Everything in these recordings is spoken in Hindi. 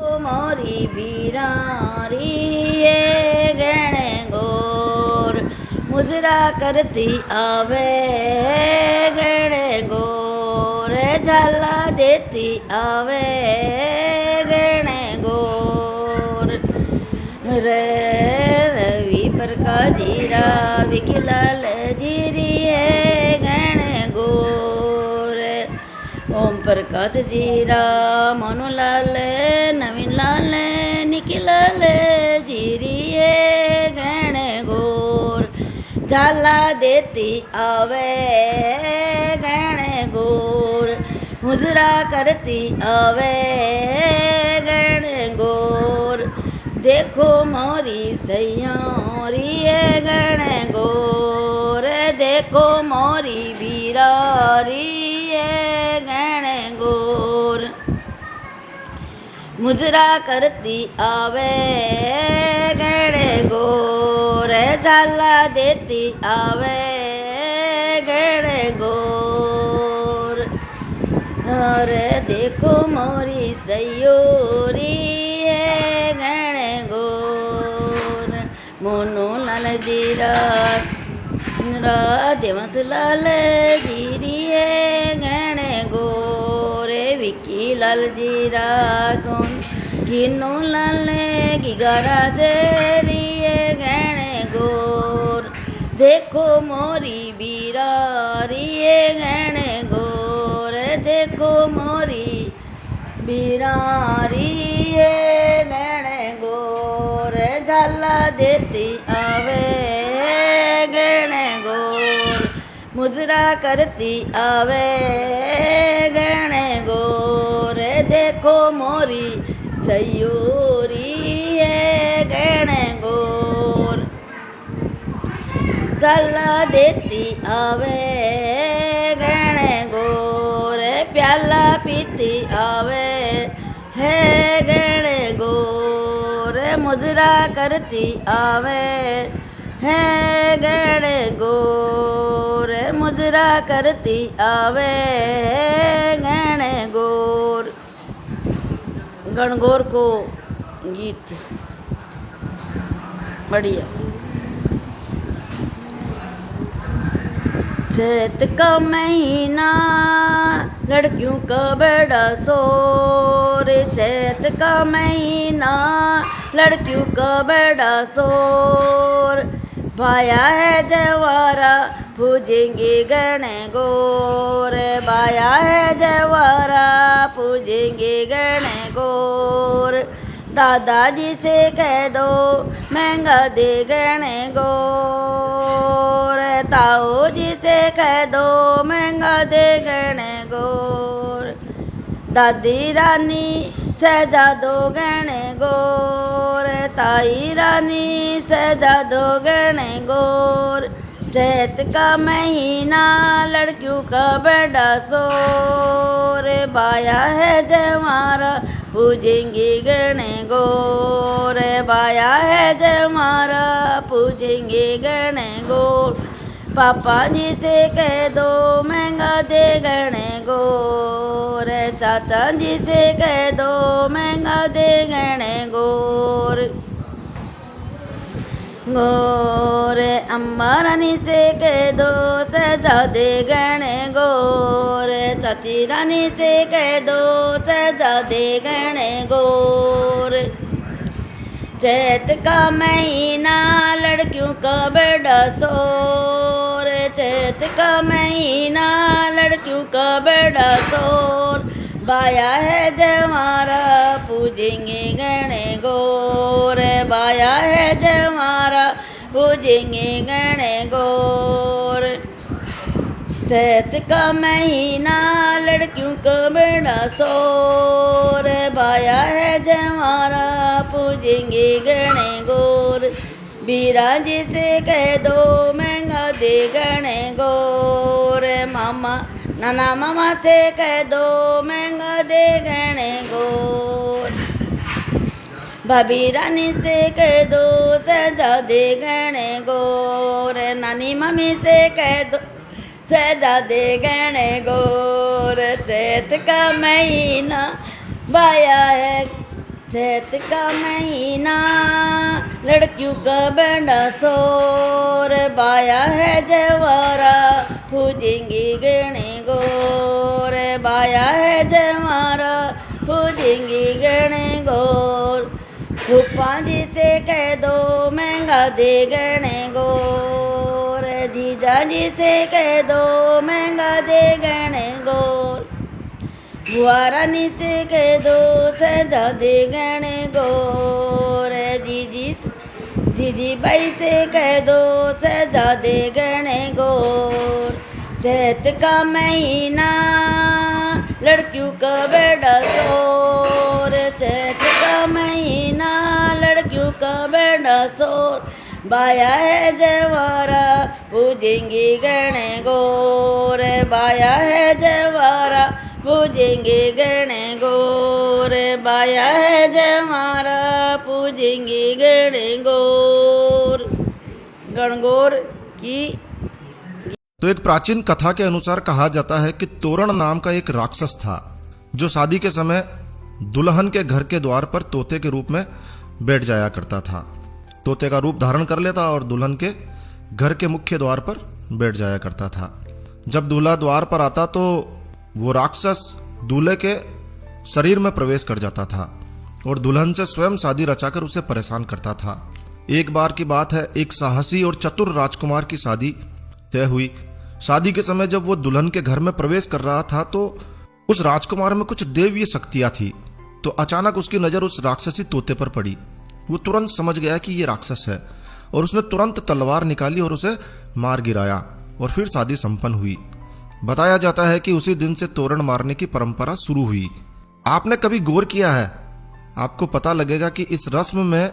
मोरी बीरारी ये गहने गोर मुजरा करती आवे गहने गोर झाला देती आवे गहने गोर रे रवि प्रकाश जीरा विकलाल जीरी है गहने गोर ओम प्रकाश जीरा मनुलाल नवीन लाल निखिल लाल जीरी गहने गोर झाला देती आवे गहने गोर मुजरा करती आवे गहने गोर देखो मोरी सैयारी गहने गोर देखो मोरी बीरारी गहने गोर मुजरा करती आवे गहने गोर झाला देती आवे गहने गोर अरे देखो मोरी सयोरी गहने गोर मोनू लाल जीरा देवस लाल जीरी गहने गोर विकी लाल जीरा किन्नू लाल गिगारा जेरी गहने गोर देखो मोरी बीरारी गहने गोर देखो मोरी बीरारी गहने गोर झाला देती आवे गहने गोर मुजरा करती आवे गहने गोर देखो मोरी सयूरी गहने गोर झाला देती आवे गहने गोर प्याला पीती आवे है गहने गोर मुजरा करती आवे है गहने गोर मुजरा करती आवे गहने गोर गणगौर को गीत बढ़िया। चैत का महीना लड़कियों का बड़ा शोर चैत का महीना लड़कियों का बड़ा शोर भाया है जवारा पूजेंगे गहने गोर भाया है जवारा पूजेंगे गहने गोर दादाजी से कह दो महंगा दे गहने गोर ताऊ जी से कह दो महंगा दे गहने गोर दादी रानी सजा दो गहने गोर ताई रानी सजा दो गहने गोर चैत का महीना लड़कियों का बड़ा शोर बाया है जमारा पूजेंगे गहने गोर बाया है जमारा पूजेंगे गहने गोर पापा जी से कह दो महंगा दे गहने गोर चाचा जी से कह दो महंगा दे गहने गोर गोर अम्मा रानी से कह दो सजा दे गहने गोर चाची रानी से कह दो सजा दे गहने गोर चैत का महीना लड़कियों का बड़ा शोर चैत का महीना लड़कियों का बड़ा शोर बाया है जमारा पूजेंगे गहने गोर बाया है जमारा पूजेंगे गहने गोर चैत का महीना लड़कियों का बड़ा शोर बाया है जमारा पूजेंगे गहने गोर बीरा जी से कह दो महंगा दे गहने गोर मामा नाना मामा से कह दो महंगा दे गहने गोर भाभी रानी से कह दो सजा दे गहने गोर नानी मम्मी से कह दो सजा दे गहने गोर चैत का महीना बाया है चैत का महीना लड़कियों का बड़ा शोर, बाया है जवारा पूजेंगे गणे गौर, बाया है जवारा पूजेंगे गणे गौर। फूफा जी से कह दो महंगा दे गणे गौर, जीजा जी से कह दो महंगा दे गणे गौर। बुआ रानी से कह दो सजा दे गणे गौर, जीजी बाई से कह दो सजा दे गणे गौर। चैत का महीना लड़कियों का बड़ा शोर, चैत का महीना लड़कियों का बड़ा शोर, बाया है जवारा पूजेंगे गणे गौर, बाया है जवारा पूजेंगे गणे गौर, बाया है जवारा पूजेंगे गणे गौर। गणगौर की। तो एक प्राचीन कथा के अनुसार कहा जाता है कि तोरण नाम का एक राक्षस था जो शादी के समय दुल्हन के घर के द्वार पर तोते के रूप में बैठ जाया करता था। तोते का रूप धारण कर लेता और दुल्हन के घर के मुख्य द्वार पर बैठ जाया करता था। जब दूल्हा द्वार पर आता तो वो राक्षस दूल्हे के शरीर में प्रवेश कर जाता था और दुल्हन से स्वयं शादी रचाकर उसे परेशान करता था। एक बार की बात है, एक साहसी और चतुर राजकुमार की शादी तय हुई। शादी के समय जब वो दुल्हन के घर में प्रवेश कर रहा था तो उस राजकुमार में कुछ दैवीय शक्तियां थी। तो अचानक उसकी नजर उस राक्षसी तोते पर पड़ी। वो तुरंत समझ गया कि ये राक्षस है और उसने तुरंत तलवार निकाली और उसे मार गिराया और फिर शादी संपन्न हुई। बताया जाता है कि उसी दिन से तोरण मारने की परंपरा शुरू हुई। आपने कभी गौर किया है? आपको पता लगेगा कि इस रस्म में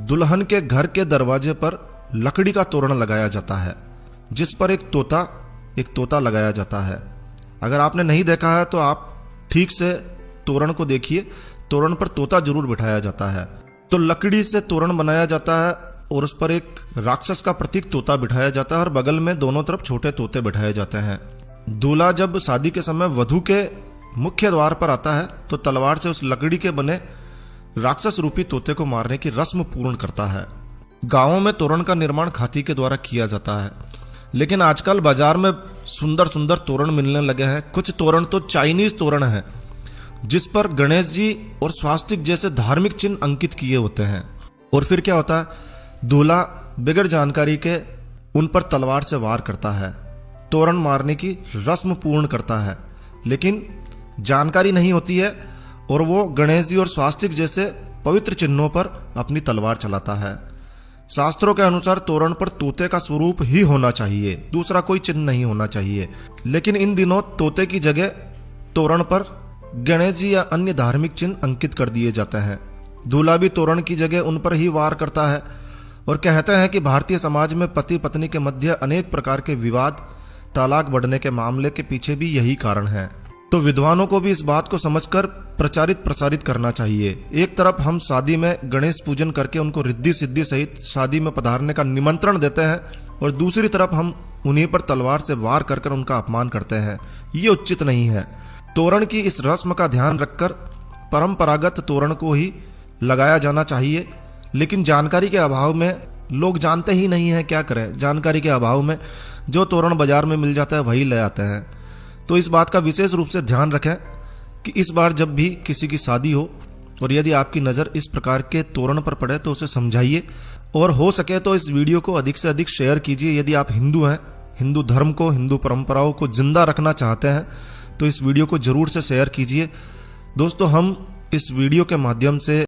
दुल्हन के घर के दरवाजे पर लकड़ी का तोरण लगाया जाता है जिस पर एक तोता लगाया जाता है। अगर आपने नहीं देखा है तो आप ठीक से तोरण को देखिए, तोरण पर तोता जरूर बिठाया जाता है। तो लकड़ी से तोरण बनाया जाता है और उस पर एक राक्षस का प्रतीक तोता बिठाया जाता है और बगल में दोनों तरफ छोटे तोते बिठाए जाते हैं। दूल्हा जब शादी के समय वधू के मुख्य द्वार पर आता है तो तलवार से उस लकड़ी के बने राक्षस रूपी तोते को मारने की रस्म पूर्ण करता है। गांवों में तोरण का निर्माण खाती के द्वारा किया जाता है, लेकिन आजकल बाजार में सुंदर सुंदर तोरण मिलने लगे हैं। कुछ तोरण तो चाइनीज तोरण है जिस पर गणेश जी और स्वास्तिक जैसे धार्मिक चिन्ह अंकित किए होते हैं। और फिर क्या होता है, दूल्हा बगैर जानकारी के उन पर तलवार से वार करता है, तोरण मारने की रस्म पूर्ण करता है, लेकिन जानकारी नहीं होती है और वो गणेश जी और स्वास्तिक जैसे पवित्र चिन्हों पर अपनी तलवार चलाता है। शास्त्रों के अनुसार तोरण पर तोते का स्वरूप ही होना चाहिए, दूसरा कोई चिन्ह नहीं होना चाहिए। लेकिन इन दिनों तोते की जगह तोरण पर गणेश जी या अन्य धार्मिक चिन्ह अंकित कर दिए जाते हैं। दूल्हा भी तोरण की जगह उन पर ही वार करता है और कहते हैं कि भारतीय समाज में पति पत्नी के मध्य अनेक प्रकार के विवाद, तलाक बढ़ने के मामले के पीछे भी यही कारण है। तो विद्वानों को भी इस बात को समझकर प्रचारित प्रसारित करना चाहिए। एक तरफ हम शादी में गणेश पूजन करके उनको रिद्धि सिद्धि सहित शादी में पधारने का निमंत्रण देते हैं और दूसरी तरफ हम उन्हीं पर तलवार से वार कर उनका अपमान करते हैं। ये उचित नहीं है। तोरण की इस रस्म का ध्यान रखकर परंपरागत तोरण को ही लगाया जाना चाहिए, लेकिन जानकारी के अभाव में लोग जानते ही नहीं है, क्या करें। जानकारी के अभाव में जो तोरण बाजार में मिल जाता है वही ले आते हैं। तो इस बात का विशेष रूप से ध्यान रखें कि इस बार जब भी किसी की शादी हो और यदि आपकी नज़र इस प्रकार के तोरण पर पड़े तो उसे समझाइए और हो सके तो इस वीडियो को अधिक से अधिक शेयर कीजिए। यदि आप हिंदू हैं, हिंदू धर्म को, हिंदू परंपराओं को जिंदा रखना चाहते हैं तो इस वीडियो को जरूर से शेयर कीजिए। दोस्तों, हम इस वीडियो के माध्यम से